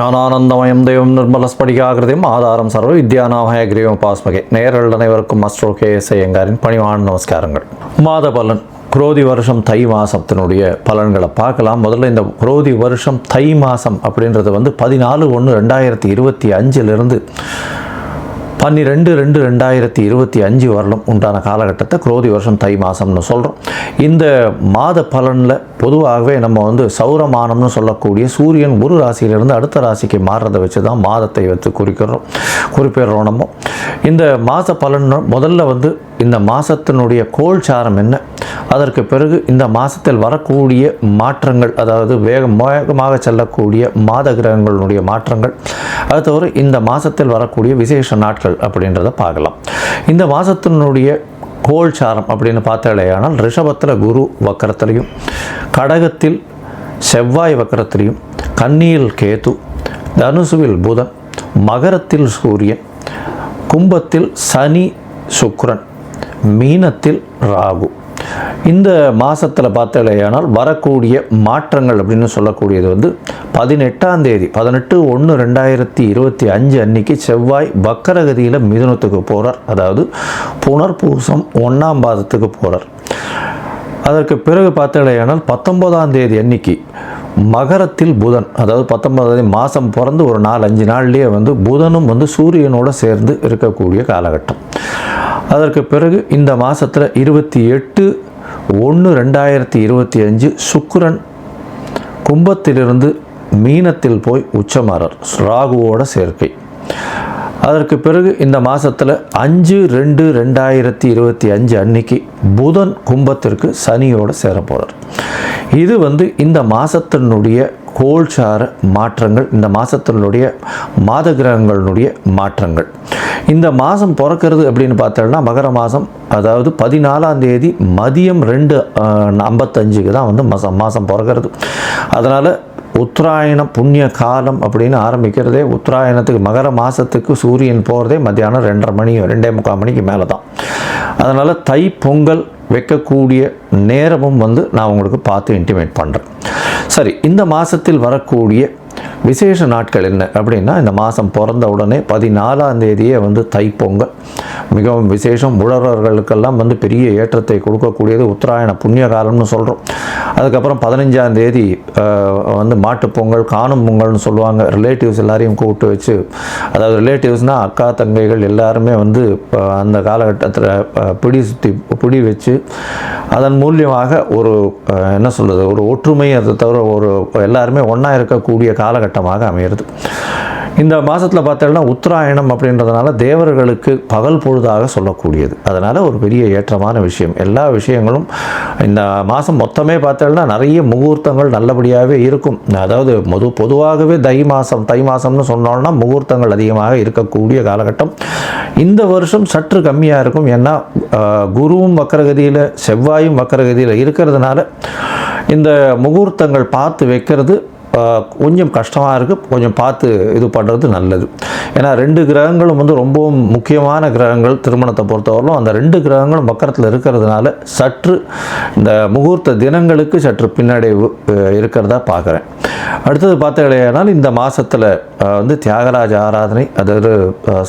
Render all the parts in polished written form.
ஞானானந்தமயம் தெய்வம் நிர்மலஸ்படிகாகிருதியும் ஆதாரம் சர்வ வித்யாநாமய கிரீவம் பாஸ்மகே. நேயர்கள் அனைவருக்கும் அஸ்ட்ரோ கேஎஸ் ஐயங்காரின் பணிவான நமஸ்காரங்கள். மாத பலன் குரோதி வருஷம் தை மாதத்தினுடைய பலன்களை பார்க்கலாம். முதல்ல இந்த குரோதி வருஷம் தை மாதம் அப்படின்றது 14/1/2025 12/2/2025 வரலும் உண்டான காலகட்டத்தை குரோதி வருஷம் தை மாதம்னு சொல்கிறோம். இந்த மாத பலனில் பொதுவாகவே நம்ம சௌரமானம்னு சொல்லக்கூடிய சூரியன் ஒரு ராசியிலிருந்து அடுத்த ராசிக்கு மாறுறதை வச்சு தான் மாதத்தை வச்சு குறிப்பிடுறோம். நம்ம இந்த மாத பலன் முதல்ல இந்த மாதத்தினுடைய கோல்சாரம் என்ன, அதற்கு பிறகு இந்த மாதத்தில் வரக்கூடிய மாற்றங்கள், அதாவது வேகமாக செல்லக்கூடிய மாத கிரகங்களுடைய மாற்றங்கள், அது தவிர இந்த மாதத்தில் வரக்கூடிய விசேஷ நாட்கள் அப்படின்றத பார்க்கலாம். இந்த மாதத்தினுடைய கோல்சாரம் அப்படின்னு பார்த்தாலேயானால் ரிஷபத்தில் குரு வக்கரத்திலையும், கடகத்தில் செவ்வாய் வக்கரத்திலையும், கன்னியில் கேது, தனுசுவில் புதன், மகரத்தில் சூரியன், கும்பத்தில் சனி சுக்கிரன், மீனத்தில் ராகு. இந்த மாதத்தில் பார்த்தாலேயானால் வரக்கூடிய மாற்றங்கள் அப்படின்னு சொல்லக்கூடியது 18ஆம் தேதி 18/1/2025 அன்னைக்கு செவ்வாய் வக்கரகதியில் மிதுனத்துக்கு போகிறார். அதாவது புனர்பூசம் 1ஆம் பாதத்துக்கு போகிறார். அதற்கு பிறகு பார்த்தாலேயானால் 19ஆம் தேதி அன்னைக்கு மகரத்தில் புதன், அதாவது 19ஆம் தேதி மாதம் பிறந்து ஒரு 4-5 நாள்லேயே புதனும் சூரியனோடு சேர்ந்து இருக்கக்கூடிய காலகட்டம். அதற்கு பிறகு இந்த மாதத்தில் 28/1/2025 சுக்கிரன் கும்பத்திலிருந்து மீனத்தில் போய் உச்சமாறார், ராகுவோட சேர்க்கை. அதற்கு பிறகு இந்த மாதத்தில் 5/2/2025 அன்னைக்கு புதன் கும்பத்திற்கு சனியோடு சேர போகிறார். இது இந்த மாதத்தினுடைய கோல்சார மாற்றங்கள், இந்த மாதத்தினுடைய மாத கிரகங்களுடைய மாற்றங்கள். இந்த மாதம் பிறக்கிறது அப்படின்னு பார்த்தோம்னா மகர மாதம், அதாவது 14ஆம் தேதி மதியம் 2:55 தான் மாதம் பிறக்கிறது. அதனால் உத்தராயணம் புண்ணிய காலம் அப்படின்னு ஆரம்பிக்கிறதே உத்தராயணத்துக்கு மகர மாதத்துக்கு சூரியன் போகிறதே மத்தியானம் 2:30 மணிக்கு மேலே தான். அதனால் தை பொங்கல் வைக்கக்கூடிய நேரமும் நான் உங்களுக்கு பார்த்து இன்டிமேட் பண்ணுறேன். சரி, இந்த மாதத்தில் வரக்கூடிய விசேஷ நாட்கள் என்ன அப்படின்னா, இந்த மாதம் பிறந்த உடனே 14ஆம் தேதியே தைப்பொங்கல் மிகவும் விசேஷம். உழவர்களுக்கெல்லாம் பெரிய ஏற்றத்தை கொடுக்கக்கூடியது உத்தராயண புண்ணிய காலம்னு சொல்கிறோம். அதுக்கப்புறம் 15ஆம் தேதி மாட்டுப்பொங்கல், காணும் பொங்கல்னு சொல்லுவாங்க. ரிலேட்டிவ்ஸ் எல்லாரையும் கூப்பிட்டு வச்சு, அதாவது ரிலேட்டிவ்ஸ்னால் அக்கா தங்கைகள் எல்லாருமே அந்த காலகட்டத்தில் பிடி வச்சு அதன் மூலியமாக ஒரு என்ன சொல்கிறது, ஒரு ஒற்றுமை, அதை தவிர ஒரு எல்லாருமே ஒன்றா இருக்கக்கூடிய காலகட்டமாக அமைகிறது. இந்த மாதத்தில் பார்த்தோம்னா உத்தராயணம் அப்படின்றதுனால தேவர்களுக்கு பகல் பொழுதாக சொல்லக்கூடியது. அதனால் ஒரு பெரிய ஏற்றமான விஷயம். எல்லா விஷயங்களும் இந்த மாதம் மொத்தமே பார்த்தோம்னா நிறைய முகூர்த்தங்கள் நல்லபடியாகவே இருக்கும். அதாவது பொதுவாகவே தை மாதம்னு சொன்னோம்னா முகூர்த்தங்கள் அதிகமாக இருக்கக்கூடிய காலகட்டம். இந்த வருஷம் சற்று கம்மியாக இருக்கும். ஏன்னா குருவும் வக்கரகதியில் செவ்வாயும் வக்கரகதியில் இருக்கிறதுனால இந்த முகூர்த்தங்கள் பார்த்து வைக்கிறது கொஞ்சம் கஷ்டமாக இருக்குது. கொஞ்சம் பார்த்து இது பண்ணுறது நல்லது. ஏன்னா 2 கிரகங்களும் ரொம்பவும் முக்கியமான கிரகங்கள் திருமணத்தை பொறுத்தவரையிலும். அந்த 2 கிரகங்களும் பக்கத்தில் இருக்கிறதுனால சற்று இந்த முகூர்த்த தினங்களுக்கு சற்று பின்னடைவு இருக்கிறதா பார்க்குறேன். அடுத்தது பார்த்தீங்கன்னா இந்த மாதத்தில் தியாகராஜ ஆராதனை, அதாவது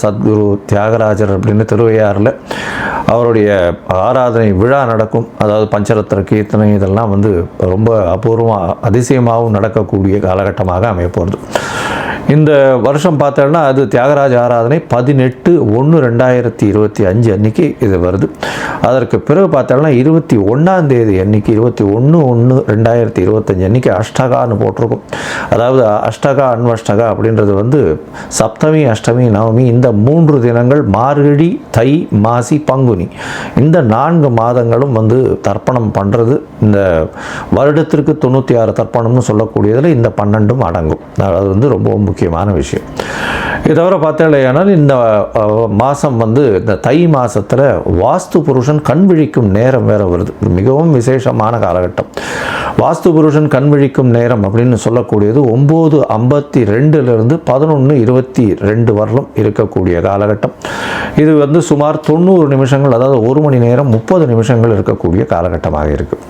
சத்குரு தியாகராஜர் அப்படின்னு திருவையாறில் அவருடைய ஆராதனை விழா நடக்கும். அதாவது பஞ்சரத்ன கீர்த்தனை இதெல்லாம் ரொம்ப அபூர்வமாக அதிசயமாகவும் நடக்கக்கூடிய காலகட்டமாக அமைய போகிறது. இந்த வருஷம் பார்த்தோம்னா அது தியாகராஜ ஆராதனை 18/1/2025 அன்னைக்கு இது வருது. அதற்கு பிறகு பார்த்தோம்னா 21ஆம் தேதி அன்னைக்கு 21/1/2025 அன்னைக்கு அஷ்டகான்னு போட்டிருக்கும். அதாவது அஷ்டகா அன்வஷ்டகா அப்படின்றது சப்தமி அஷ்டமி நவமி இந்த 3 தினங்கள், மார்கழி தை மாசி பங்குனி, இந்த 4 மாதங்களும் தர்ப்பணம் பண்ணுறது. இந்த வருடத்திற்கு 96 தர்ப்பணம்னு சொல்லக்கூடியதில் இந்த 12ம் அடங்கும். அது ரொம்ப முக்கியமான விஷயம். இதை தவிர பார்த்தாலேயானால் இந்த மாதம் இந்த தை மாதத்தில் வாஸ்து புருஷன் கண் விழிக்கும் நேரம் வேறு வருது. மிகவும் விசேஷமான காலகட்டம். வாஸ்து புருஷன் கண் விழிக்கும் நேரம் அப்படின்னு சொல்லக்கூடியது 9:52 11:22 வரலும் இருக்கக்கூடிய காலகட்டம். இது சுமார் 90 நிமிஷங்கள், அதாவது 1 மணி நேரம் 30 நிமிஷங்கள் இருக்கக்கூடிய காலகட்டமாக இருக்குது.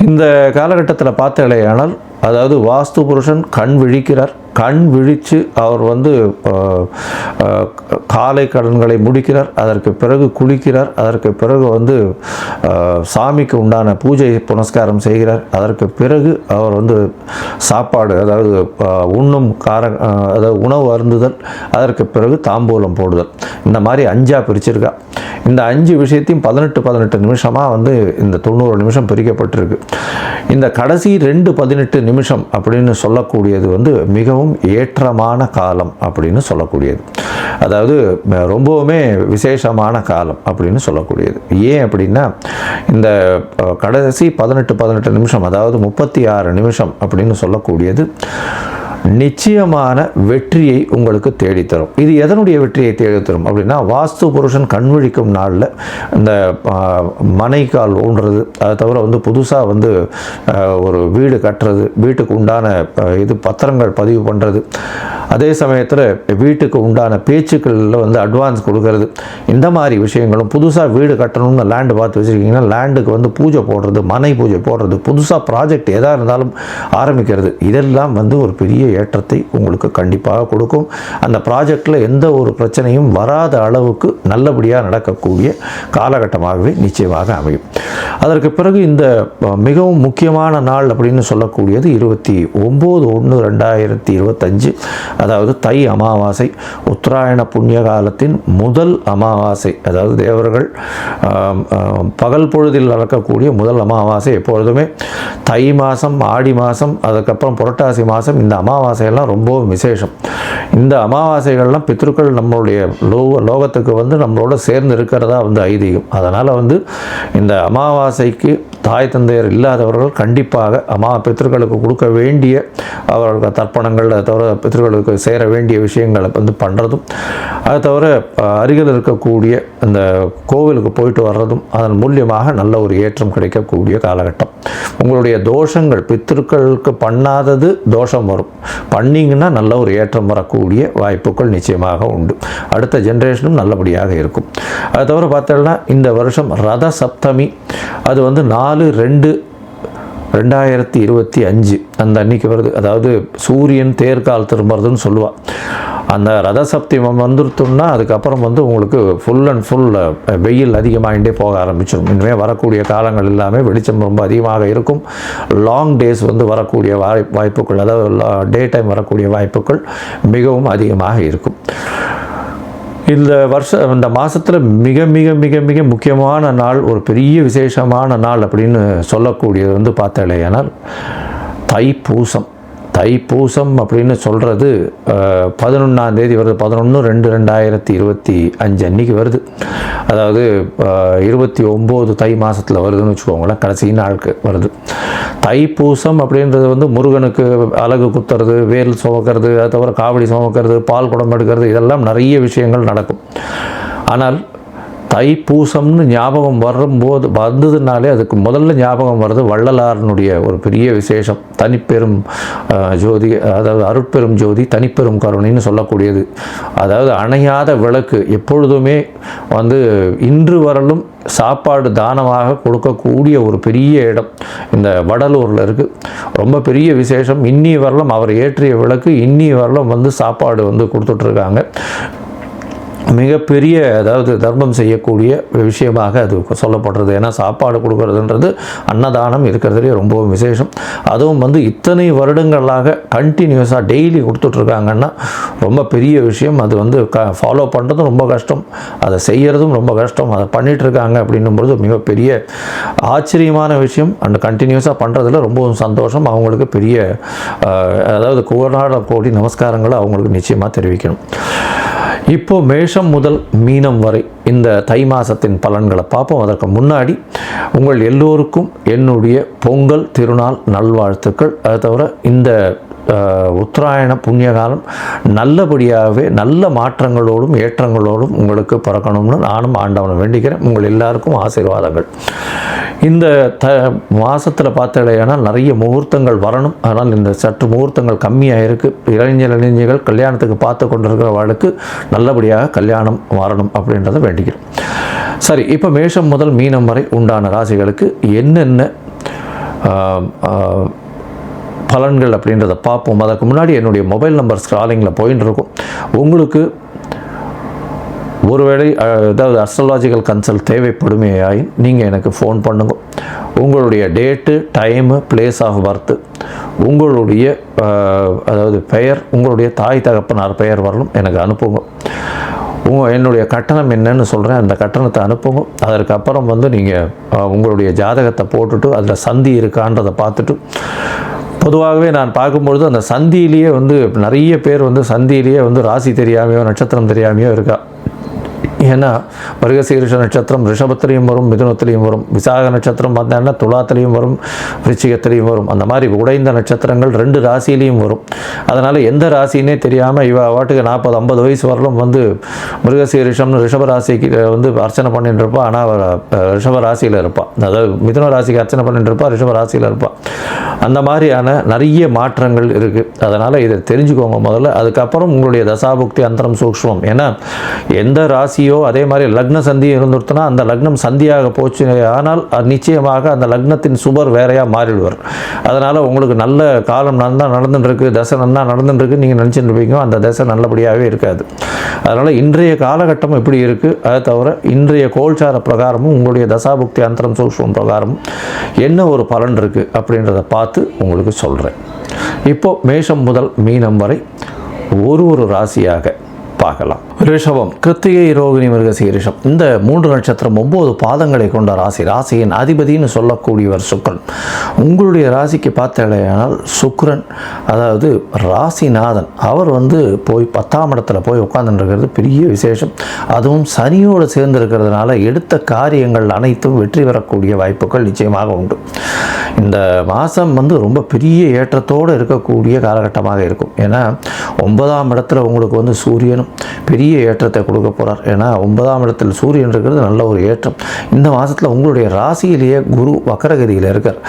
இந்த காலகட்டத்தில் பார்த்தாலேயானால் அதாவது வாஸ்து புருஷன் கண் விழிக்கிறார். கண் விழித்து அவர் வந்து காலை கடன்களை முடிக்கிறார், அதற்கு பிறகு குளிக்கிறார், அதற்கு பிறகு வந்து சாமிக்கு உண்டான பூஜை புனஸ்காரம் செய்கிறார், அதற்கு பிறகு அவர் வந்து சாப்பாடு அதாவது உண்ணும் அதாவது உணவு அருந்துதல், அதற்கு பிறகு தாம்பூலம் போடுதல், இந்த மாதிரி 5ஆக பிரிச்சிருக்கா. இந்த 5 விஷயத்தையும் 18 நிமிஷமாக வந்து இந்த 90 நிமிஷம் பிரிக்கப்பட்டிருக்கு. இந்த கடைசி 18 நிமிஷம் அப்படின்னு சொல்லக்கூடியது வந்து மிகவும் ஏற்றமான காலம் அப்படின்னு சொல்லக்கூடியது. அதாவது ரொம்பவுமே விசேஷமான காலம் அப்படின்னு சொல்லக்கூடியது. ஏன் அப்படின்னா இந்த கடைசி 18 நிமிஷம் அதாவது 36 நிமிஷம் அப்படின்னு சொல்லக்கூடியது நிச்சயமான வெற்றியை உங்களுக்கு தேடித்தரும். இது எதனுடைய வெற்றியை தேடித்தரும் அப்படின்னா, வாஸ்து புருஷன் கண்விழிக்கும் நாளில் இந்த மனைக்கால் ஊன்றது, அதை தவிர வந்து புதுசாக வந்து ஒரு வீடு கட்டுறது, வீட்டுக்கு உண்டான இது பத்திரங்கள் பதிவு பண்ணுறது, அதே சமயத்தில் வீட்டுக்கு உண்டான பேச்சுக்களில் வந்து அட்வான்ஸ் கொடுக்கறது, இந்த மாதிரி விஷயங்களும், புதுசாக வீடு கட்டணும்னு லேண்டு பார்த்து வச்சுருக்கீங்கன்னா லேண்டுக்கு வந்து பூஜை போடுறது, மனை பூஜை போடுறது, புதுசாக ப்ராஜெக்ட் எதாக இருந்தாலும் ஆரம்பிக்கிறது, இதெல்லாம் வந்து ஒரு பெரிய ஏற்றத்தை உங்களுக்கு கண்டிப்பாக கொடுக்கும். அந்த ப்ராஜெக்டில் எந்த ஒரு பிரச்சனையும் வராத அளவுக்கு நல்லபடியாக நடக்கக்கூடிய காலகட்டமாகவே நிச்சயமாக அமையும். அதற்கு பிறகு இந்த மிகவும் முக்கியமான நாள் அப்படின்னு சொல்லக்கூடியது 29/1/2025, அதாவது தை அமாவாசை, உத்தராயண புண்ணிய காலத்தின் முதல் அமாவாசை. அதாவது தேவர்கள் பகல் பொழுதில் நடக்கக்கூடிய முதல் அமாவாசை. எப்பொழுதுமே தை மாதம், ஆடி மாதம், அதுக்கப்புறம் புரட்டாசி மாதம், இந்த அமாவாசையெல்லாம் ரொம்ப விசேஷம். இந்த அமாவாசைகள்லாம் பித்ருக்கள் நம்மளுடைய லோகத்துக்கு வந்து நம்மளோட சேர்ந்து இருக்கிறதா வந்து ஐதீகம். அதனால் வந்து இந்த அமாவாசைக்கு தாய் தந்தையர் இல்லாதவர்கள் கண்டிப்பாக பித்ருக்களுக்கு கொடுக்க வேண்டிய அவர்களுக்கு தர்ப்பணங்கள், அதை தவிர பித்ருக்களுக்கு சேர வேண்டிய விஷயங்களை வந்து பண்ணுறதும், அதை தவிர அருகில் இருக்கக்கூடிய இந்த கோவிலுக்கு போயிட்டு வர்றதும் அதன் மூலியமாக நல்ல ஒரு ஏற்றம் கிடைக்கக்கூடிய காலகட்டம். உங்களுடைய தோஷங்கள் பித்ருக்களுக்கு பண்ணாதது தோஷம் வரும், பண்ணிங்கன்னா நல்ல ஒரு ஏற்றம் வரக்கூடிய வாய்ப்புகள் நிச்சயமாக உண்டு. அடுத்த ஜென்ரேஷனும் நல்லபடியாக இருக்கும். அதை தவிர பார்த்தோம்னா இந்த வருஷம் ரத சப்தமி, அது வந்து 4/2/2025 அந்த அன்னைக்கு வருது. அதாவது சூரியன் தேர்கால் திரும்புறதுன்னு சொல்லுவாள். அந்த ரத சப்தமம் வந்துருத்தோம்னா அதுக்கப்புறம் வந்து உங்களுக்கு ஃபுல் அண்ட் ஃபுல் வெயில் அதிகமாகிட்டே போக ஆரம்பிச்சிடும். இனிமேல் வரக்கூடிய காலங்கள் எல்லாமே வெளிச்சம் ரொம்ப அதிகமாக இருக்கும். லாங் டேஸ் வந்து வரக்கூடிய வாய்ப்புகள், அதாவது டே டைம் வரக்கூடிய வாய்ப்புகள் மிகவும் அதிகமாக இருக்கும். இந்த மாதத்தில் மிக மிக மிக மிக முக்கியமான நாள், ஒரு பெரிய விசேஷமான நாள் அப்படின்னு சொல்லக்கூடியது வந்து பார்த்தாலேயானால் தைப்பூசம். தைப்பூசம் அப்படின்னு சொல்கிறது 11ஆம் தேதி வருது. 11/2/2025 அன்றைக்கி வருது. அதாவது 29 தை மாதத்தில் வருதுன்னு வச்சுக்கோங்களேன், கடைசி நாளுக்கு வருது. தைப்பூசம் அப்படின்றது வந்து முருகனுக்கு அலகு குத்துறது, வேல் சுமக்கிறது, அதை தவிர காவடி சுமக்கிறது, பால் குடம் எடுக்கிறது, இதெல்லாம் நிறைய விஷயங்கள் நடக்கும். ஆனால் தைப்பூசம்னு ஞாபகம் வந்ததுனாலே அதுக்கு முதல்ல ஞாபகம் வர்றது வள்ளலாரனுடைய ஒரு பெரிய விசேஷம், தனிப்பெரும் ஜோதி, அதாவது அருட்பெரும் ஜோதி தனிப்பெரும் கருணைன்னு சொல்லக்கூடியது. அதாவது அணையாத விளக்கு, எப்பொழுதுமே வந்து இன்று வரலும் சாப்பாடு தானமாக கொடுக்கக்கூடிய ஒரு பெரிய இடம் இந்த வடலூரில் இருக்குது. ரொம்ப பெரிய விசேஷம். இன்னி வரலும் அவர் ஏற்றிய விளக்கு இன்னி வரலும் வந்து சாப்பாடு வந்து கொடுத்துட்ருக்காங்க. மிகப்பெரிய அதாவது தர்மம் செய்யக்கூடிய விஷயமாக அது சொல்லப்படுறது. ஏன்னா சாப்பாடு கொடுக்கறதுன்றது அன்னதானம் இருக்கிறதுலே ரொம்பவும் விசேஷம். அதுவும் வந்து இத்தனை வருடங்களாக கண்டினியூஸாக டெய்லி கொடுத்துட்ருக்காங்கன்னா ரொம்ப பெரிய விஷயம். அது வந்து ஃபாலோ பண்ணுறதும் ரொம்ப கஷ்டம், அதை செய்கிறதும் ரொம்ப கஷ்டம். அதை பண்ணிகிட்ருக்காங்க அப்படின்னும்பொழுது மிகப்பெரிய ஆச்சரியமான விஷயம். அண்ட் கண்டினியூஸாக பண்ணுறதுல ரொம்பவும் சந்தோஷம். அவங்களுக்கு பெரிய அதாவது கோடி நமஸ்காரங்களை அவங்களுக்கு நிச்சயமாக தெரிவிக்கணும். இப்போது மேஷம் முதல் மீனம் வரை இந்த தை மாதத்தின் பலன்களை பார்ப்போம். அதற்கு முன்னாடி உங்கள் எல்லோருக்கும் என்னுடைய பொங்கல் திருநாள் நல்வாழ்த்துக்கள். அதை தவிர இந்த உத்தராயண புண்ணியகாலம் நல்லபடியாகவே நல்ல மாற்றங்களோடும் ஏற்றங்களோடும் உங்களுக்கு பிறக்கணும்னு நானும் ஆண்டவனை வேண்டிக்கிறேன். உங்கள் எல்லாருக்கும் ஆசீர்வாதங்கள். இந்த மாதத்தில் பார்த்தீங்கன்னா நிறைய முகூர்த்தங்கள் வரணும். ஆனால் இந்த சற்று முகூர்த்தங்கள் கம்மியாக இருக்குது. இளைஞர்கள் கல்யாணத்துக்கு பார்த்து கொண்டிருக்கிறவர்களுக்கு நல்லபடியாக கல்யாணம் வரணும் அப்படின்றத வேண்டிக்கிறேன். சரி, இப்போ மேஷம் முதல் மீனம் வரை உண்டான ராசிகளுக்கு என்னென்ன பலன்கள் அப்படின்றத பார்ப்போம். அதற்கு முன்னாடி என்னுடைய மொபைல் நம்பர் ஸ்க்ராலிங்கில் போயின்னு இருக்கும். உங்களுக்கு ஒருவேளை ஏதாவது அஸ்ட்ராலாஜிக்கல் கன்சல்ட் தேவைப்படுமையாயின் நீங்கள் எனக்கு ஃபோன் பண்ணுங்க. உங்களுடைய date, time, place of birth, உங்களுடைய அதாவது பெயர், உங்களுடைய தாய் தகப்பனார் பெயர் வரலும் எனக்கு அனுப்புங்க. என்னுடைய கட்டணம் என்னன்னு சொல்கிறேன், அந்த கட்டணத்தை அனுப்புங்க. அதற்கப்புறம் வந்து நீங்கள் உங்களுடைய ஜாதகத்தை போட்டுட்டு அதில் சந்தி இருக்கான்றதை பார்த்துட்டு, பொதுவாகவே நான் பார்க்கும்பொழுது அந்த சந்தியிலேயே வந்து நிறைய பேர் வந்து சந்தியிலேயே வந்து ராசி தெரியாமையோ நட்சத்திரம் தெரியாமையோ இருக்கா. ஏன்னா மிருகசீரிஷ நட்சத்திரம் ரிஷபத்திலையும் வரும், மிதுனத்திலையும் வரும். விசாக நட்சத்திரம் பார்த்தீங்கன்னா துலாத்திலையும் வரும், விருச்சிகத்திலையும் வரும். அந்த மாதிரி உடைந்த நட்சத்திரங்கள் 2 ராசியிலையும் வரும். அதனால் எந்த ராசினே தெரியாமல் இவ வாட்டுக்கு 40-50 வயசு வரலும் வந்து மிருகசீரிஷம்னு ரிஷப ராசிக்கு வந்து அர்ச்சனை பண்ணிட்டு இருப்பா. ஆனால் அவர் ரிஷப ராசியில் இருப்பாள். அதாவது மிதுன ராசிக்கு அர்ச்சனை பண்ணிட்டு இருப்பா, ரிஷப ராசியில் இருப்பாள். அந்த மாதிரியான நிறைய மாற்றங்கள் இருக்குது. அதனால் இதை தெரிஞ்சுக்கோங்க முதல்ல. அதுக்கப்புறம் உங்களுடைய தசாபுக்தி அந்தரம் சூக்ஷ்மம். ஏன்னா எந்த ராசியோ அதே மாதிரி லக்ன சந்தி இருந்துருத்துனா அந்த லக்னம் சந்தியாக போச்சு ஆனால் நிச்சயமாக அந்த லக்னத்தின் சுபர் வேறையாக மாறிடுவார். அதனால் உங்களுக்கு நல்ல காலம் நல்லா நடந்துட்டுருக்கு, தசை நல்லா நடந்துட்டுருக்கு நீங்கள் நினச்சிட்டு இருப்பீங்க, அந்த தசை நல்லபடியாகவே இருக்காது. அதனால் இன்றைய காலகட்டம் எப்படி இருக்குது, அதை தவிர இன்றைய கோல்சார பிரகாரமும் உங்களுடைய தசாபுக்தி அந்தரம் சூக்ஷ்மம் பிரகாரமும் என்ன ஒரு பலன் இருக்குது அப்படின்றத பார்த்து உங்களுக்கு சொல்கிறேன். இப்போது மேஷம் முதல் மீனம் வரை ஒரு ராசியாக பார்க்கலாம். ரிஷபம், கிருத்திகை, ரோகிணி, மிருகசீரிஷம், இந்த 3 நட்சத்திரம் 9 பாதங்களை கொண்ட ராசி. ராசியின் அதிபதினு சொல்லக்கூடியவர் சுக்கிரன். உங்களுடைய ராசிக்கு பார்த்தேனால் சுக்கிரன் அதாவது ராசிநாதன் அவர் வந்து போய் 10ஆம் இடத்துல போய் உட்கார்ந்துருக்கிறது பெரிய விசேஷம். அதுவும் சனியோடு சேர்ந்து இருக்கிறதுனால எடுத்த காரியங்கள் அனைத்தும் வெற்றி பெறக்கூடிய வாய்ப்புகள் நிச்சயமாக உண்டு. இந்த மாதம் வந்து ரொம்ப பெரிய ஏற்றத்தோடு இருக்கக்கூடிய காலகட்டமாக இருக்கும். ஏன்னா 9ஆம் இடத்துல உங்களுக்கு வந்து சூரியனும் பெரிய ஏற்றத்தை கொடுக்க போகிறார். ஏன்னா 9ஆம் இடத்தில் சூரியன் இருக்கிறது நல்ல ஒரு ஏற்றம். இந்த மாதத்தில் உங்களுடைய ராசியிலேயே குரு வக்கரகதியில் இருக்கார்.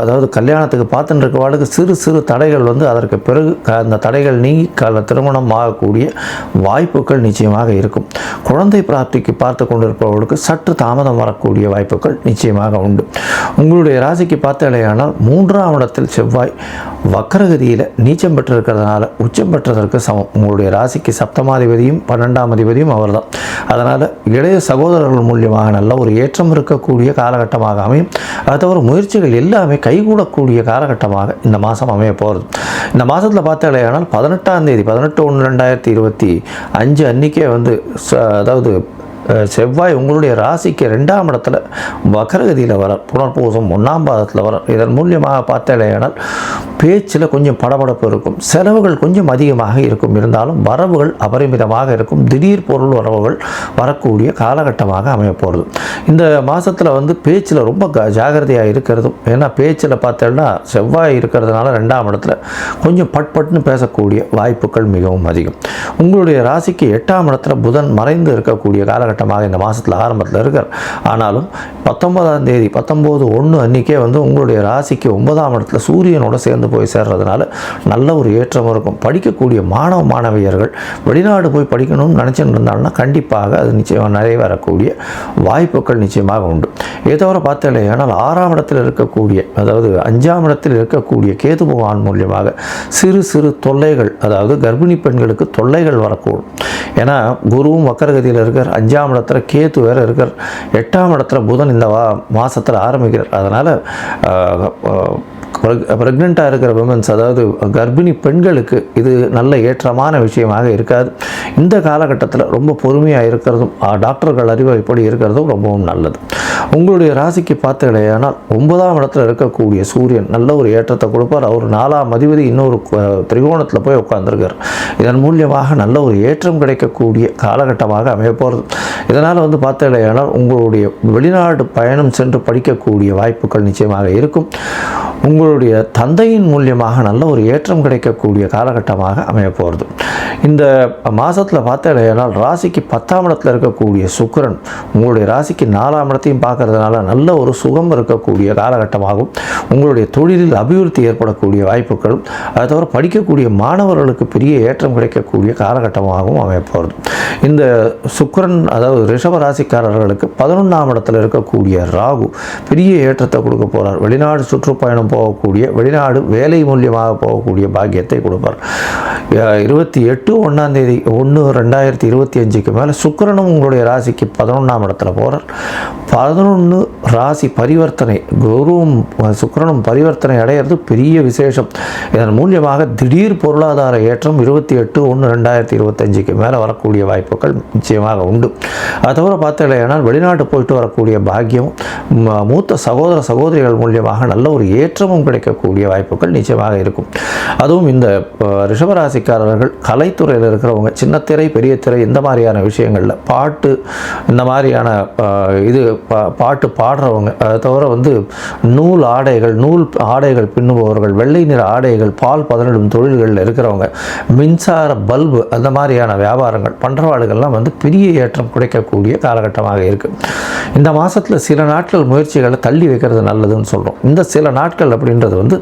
அதாவது கல்யாணத்துக்கு பார்த்துட்டு இருக்கவாளுக்கு சிறு தடைகள் வந்து அதற்கு பிறகு அந்த தடைகள் நீங்கி திருமணம் ஆகக்கூடிய வாய்ப்புகள் நிச்சயமாக இருக்கும். குழந்தை பிராப்திக்கு பார்த்து கொண்டிருப்பவர்களுக்கு சற்று தாமதம் வரக்கூடிய வாய்ப்புகள் நிச்சயமாக உண்டு. உங்களுடைய ராசிக்கு பார்த்தலையானால் 3ஆம் இடத்தில் செவ்வாய் வக்கரகதியில் நீச்சம் பெற்றிருக்கிறதுனால உச்சம் பெற்றதற்கு சமம். உங்களுடைய ராசிக்கு சப்தமாதிபதியும் 12ஆம் அதிபதியும் அவர் தான். அதனால் இளைய சகோதரர்கள் மூலியமாக நல்ல ஒரு ஏற்றம் இருக்கக்கூடிய காலகட்டமாக அமையும். அது தவிர முயற்சிகள் எல்லாமே கைகூடக்கூடிய காலகட்டமாக இந்த மாதம் அமைய போகிறது. இந்த மாதத்தில் பார்த்தாலேயானால் 18ஆம் தேதி 18/1/2025 அன்றைக்கே வந்து அதாவது செவ்வாய் உங்களுடைய ராசிக்கு 2ஆம் இடத்துல வக்கரகதியில் வர புனர்பூசம் 1ஆம் பாதத்தில் வர. இதன் மூலியமாக பார்த்தாலேயானால் பேச்சில் கொஞ்சம் படபடப்பு இருக்கும், செலவுகள் கொஞ்சம் அதிகமாக இருக்கும், இருந்தாலும் வரவுகள் அபரிமிதமாக இருக்கும். திடீர் பொருள் வரவுகள் வரக்கூடிய காலகட்டமாக அமைய போகிறது. இந்த மாதத்தில் வந்து பேச்சில் ரொம்ப ஜாகிரதையாக இருக்கிறதும், ஏன்னா பேச்சில் பார்த்தோன்னா செவ்வாய் இருக்கிறதுனால 2ஆம் இடத்துல கொஞ்சம் பட்பட்னு பேசக்கூடிய வாய்ப்புகள் மிகவும் அதிகம். உங்களுடைய ராசிக்கு 8ஆம் இடத்துல புதன் மறைந்து இருக்கக்கூடிய காலகட்டமாக இந்த மாதத்தில் ஆரம்பத்தில் இருக்கார். ஆனாலும் 19ஆம் தேதி 19/1 அன்றைக்கே வந்து உங்களுடைய ராசிக்கு 9ஆம் இடத்துல சூரியனோட சேர்ந்து போய் சேர்றதுனால நல்ல ஒரு ஏற்றம் இருக்கும். படிக்கக்கூடிய மாணவியர்கள் வெளிநாடு போய் படிக்கணும்னு நினச்சிட்டு இருந்தாங்கன்னா கண்டிப்பாக அது நிச்சயமாக நிறைவேறக்கூடிய வாய்ப்புகள் நிச்சயமாக உண்டு. இதை தவிர பார்த்தேன் ஆனால் 6ஆம் இடத்தில் இருக்கக்கூடிய அதாவது 5ஆம் இடத்தில் இருக்கக்கூடிய கேது பகவான் மூலியமாக சிறு தொல்லைகள், அதாவது கர்ப்பிணி பெண்களுக்கு தொல்லைகள் வரக்கூடும். ஏன்னா குருவும் வக்கரகதியில் இருக்கார், 5ஆம் இடத்துல கேது வேறு இருக்கார், 8ஆம் இடத்துல புதன் இந்த மாதத்தில் ஆரம்பிக்கிறார். அதனால் ப்ரெக்னெண்ட்டாக இருக்கிற விமன்ஸ், அதாவது கர்ப்பிணி பெண்களுக்கு இது நல்ல ஏற்றமான விஷயமாக இருக்காது. இந்த காலகட்டத்தில் ரொம்ப பொறுமையாக இருக்கிறதும் டாக்டர்கள் அறிவுரைப்படி இருக்கிறதும் ரொம்பவும் நல்லது. உங்களுடைய ராசிக்கு பார்த்தீங்கன்னா 9ஆம் இடத்துல இருக்கக்கூடிய சூரியன் நல்ல ஒரு ஏற்றத்தை கொடுப்பார். அவர் 4ஆம் அதிபதி இன்னொரு திரிகோணத்தில் போய் உட்கார்ந்துருக்கார். இதன் மூலியமாக நல்ல ஒரு ஏற்றம் கிடைக்கக்கூடிய காலகட்டமாக அமைய போகிறது. இதனால் வந்து பார்த்தீங்கன்னா உங்களுடைய வெளிநாடு பயணம் சென்று படிக்கக்கூடிய வாய்ப்புகள் நிச்சயமாக இருக்கும். உங்களுடைய தந்தையின் மூலியமாக நல்ல ஒரு ஏற்றம் கிடைக்கக்கூடிய காலகட்டமாக அமைய போகிறது. இந்த மாதத்தில் பார்த்தீங்கன்னா ராசிக்கு 10ஆம் இடத்துல இருக்கக்கூடிய சுக்கிரன் உங்களுடைய ராசிக்கு 4ஆம் இடத்தையும் பார்க்கறதுனால நல்ல ஒரு சுகம் இருக்கக்கூடிய காலகட்டமாகும். உங்களுடைய தொழிலில் அபிவிருத்தி ஏற்படக்கூடிய வாய்ப்புகளும், அதை தவிர படிக்கக்கூடிய மாணவர்களுக்கு பெரிய ஏற்றம் கிடைக்கக்கூடிய காலகட்டமாகவும் அமைய போகிறது. இந்த சுக்கிரன் அதாவது ரிஷப ராசிக்காரர்களுக்கு 11ஆம் இடத்துல இருக்கக்கூடிய ராகு பெரிய ஏற்றத்தை கொடுக்க போகிறார். வெளிநாடு சுற்றுப்பயணம் போகக்கூடிய, வெளிநாடு வேலை மூலியமாக போகக்கூடிய பாக்கியத்தை கொடுப்பார். 28/1/2025 மேலே சுக்கிரனும் உங்களுடைய ராசிக்கு 11ஆம் இடத்துல போகிறார். 11 ராசி பரிவர்த்தனை, குருவும் சுக்கிரனும் பரிவர்த்தனை அடையிறது பெரிய விசேஷம். இதன் மூலியமாக திடீர் பொருளாதார ஏற்றம் 28/1/2025 மேலே வரக்கூடிய வாய்ப்புகள் நிச்சயமாக உண்டு. அது தவிர பார்த்தீங்கன்னா வெளிநாட்டு போயிட்டு வரக்கூடிய பாக்கியம், மூத்த சகோதர சகோதரிகள் மூலியமாக நல்ல ஒரு ஏற்றமும் கிடைக்கக்கூடிய வாய்ப்புகள் நிச்சயமாக இருக்கும். அதுவும் இந்த ரிஷபராசிக்காரர்கள் கலைத்துறையில் இருக்கிறவங்க, சின்னத்திரை பெரிய திரை இந்த மாதிரியான விஷயங்களில் பாட்டு இந்த மாதிரியான பாட்டு பாடுறவங்க, அதை தவிர நூல் ஆடைகள் பின்னுபவர்கள், வெள்ளை நிற ஆடைகள், பால் பதனிடும் தொழில்களில் இருக்கிறவங்க, மின்சார பல்பு அந்த மாதிரியான வியாபாரங்கள் பண்ணுறவாடுகள்லாம் பெரிய ஏற்றம் கிடைக்கக்கூடிய காலகட்டமாக இருக்குது. இந்த மாதத்தில் சில நாட்கள் முயற்சிகளை தள்ளி வைக்கிறது நல்லதுன்னு சொல்கிறோம். இந்த சில நாட்கள் அப்படின்றது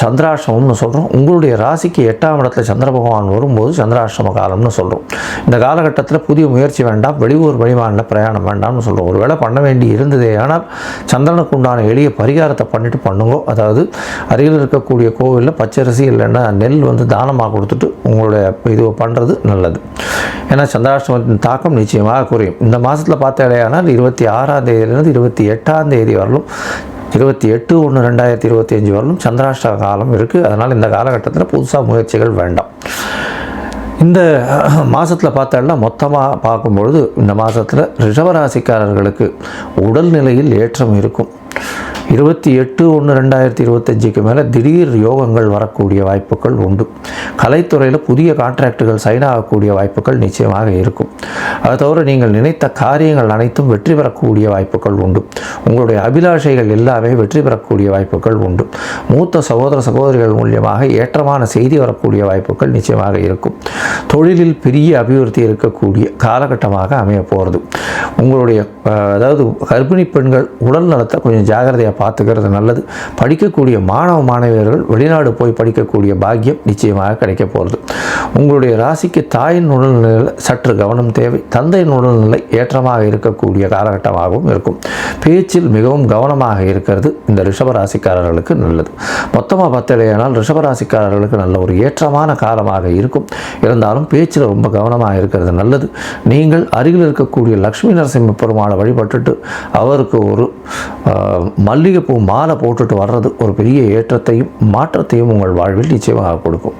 சந்திராஷ்டமம்னு சொல்கிறோம். உங்களுடைய ராசிக்கு 8ஆம் இடத்துல சந்திர பகவான் வரும்போது சந்திராஷ்டம காலம்னு சொல்கிறோம். இந்த காலகட்டத்தில் புதிய முயற்சி வேண்டாம், வெளியூர் வெளிமாநில பிரயாணம் வேண்டாம்னு சொல்கிறோம். ஒரு வேளை பண்ண வேண்டி இருந்ததே ஆனால் சந்திரனுக்கு உண்டான எளிய பரிகாரத்தை பண்ணிட்டு பண்ணுங்க. அதாவது அருகில் இருக்கக்கூடிய கோவிலில் பச்சரிசி இல்லைன்னா நெல் தானமாக கொடுத்துட்டு உங்களுடைய இது பண்ணுறது நல்லது. ஏன்னா சந்திராஷ்டமத்தின் தாக்கம் நிச்சயமாக குறையும். இந்த மாதத்தில் பார்த்தேனால் 26ஆம் தேதியிலிருந்து 28ஆம் தேதி வரலும், 28/1/2025 வரலும் சந்திராஷ்டம காலம் இருக்குது. அதனால் இந்த காலகட்டத்தில் புதுசாக முயற்சிகள் வேண்டாம். இந்த மாதத்தில் பார்த்தோம்னா மொத்தமாக பார்க்கும்பொழுது இந்த மாதத்தில் ரிஷபராசிக்காரர்களுக்கு உடல்நிலையில் ஏற்றம் இருக்கும். 28/1/2025 மேலே திடீர் யோகங்கள் வரக்கூடிய வாய்ப்புகள் உண்டு. கலைத்துறையில் புதிய கான்ட்ராக்டுகள் சைன் ஆகக்கூடிய வாய்ப்புகள் நிச்சயமாக இருக்கும். அது தவிர நீங்கள் நினைத்த காரியங்கள் அனைத்தும் வெற்றி பெறக்கூடிய வாய்ப்புகள் உண்டு. உங்களுடைய அபிலாஷைகள் எல்லாமே வெற்றி பெறக்கூடிய வாய்ப்புகள் உண்டு. மூத்த சகோதர சகோதரிகள் மூலியமாக ஏற்றமான செய்தி வரக்கூடிய வாய்ப்புகள் நிச்சயமாக இருக்கும். தொழிலில் பெரிய அபிவிருத்தி இருக்கக்கூடிய காலகட்டமாக அமைய போகிறது. உங்களுடைய அதாவது கர்ப்பிணி பெண்கள் உடல் நலத்தை கொஞ்சம் ஜாகிரதையாக பார்த்துக்கிறது நல்லது. படிக்கக்கூடிய மாணவ மாணவியர்கள் வெளிநாடு போய் படிக்கக்கூடிய பாக்கியம் நிச்சயமாக கிடைக்க போகிறது. உங்களுடைய ராசிக்கு தாயின் உடல்நிலையில் சற்று கவனம் தேவை. தந்தையின் உடல்நிலை ஏற்றமாக இருக்கக்கூடிய காலகட்டமாகவும் இருக்கும். பேச்சில் மிகவும் கவனமாக இருக்கிறது இந்த ரிஷபராசிக்காரர்களுக்கு நல்லது. மொத்தமாக பார்த்தலையானால் ரிஷபராசிக்காரர்களுக்கு நல்ல ஒரு ஏற்றமான காலமாக இருக்கும். இருந்தாலும் பேச்சில் ரொம்ப கவனமாக இருக்கிறது நல்லது. நீங்கள் அருகில் இருக்கக்கூடிய லக்ஷ்மி நரசிம்ம பெருமாளை வழிபட்டுட்டு அவருக்கு ஒரு மல்லிகைப்பூ மாலை போட்டுட்டு வர்றது ஒரு பெரிய ஏற்றத்தையும் மாற்றத்தையும் உங்கள் வாழ்வில் நிச்சயமாக கொடுக்கும்.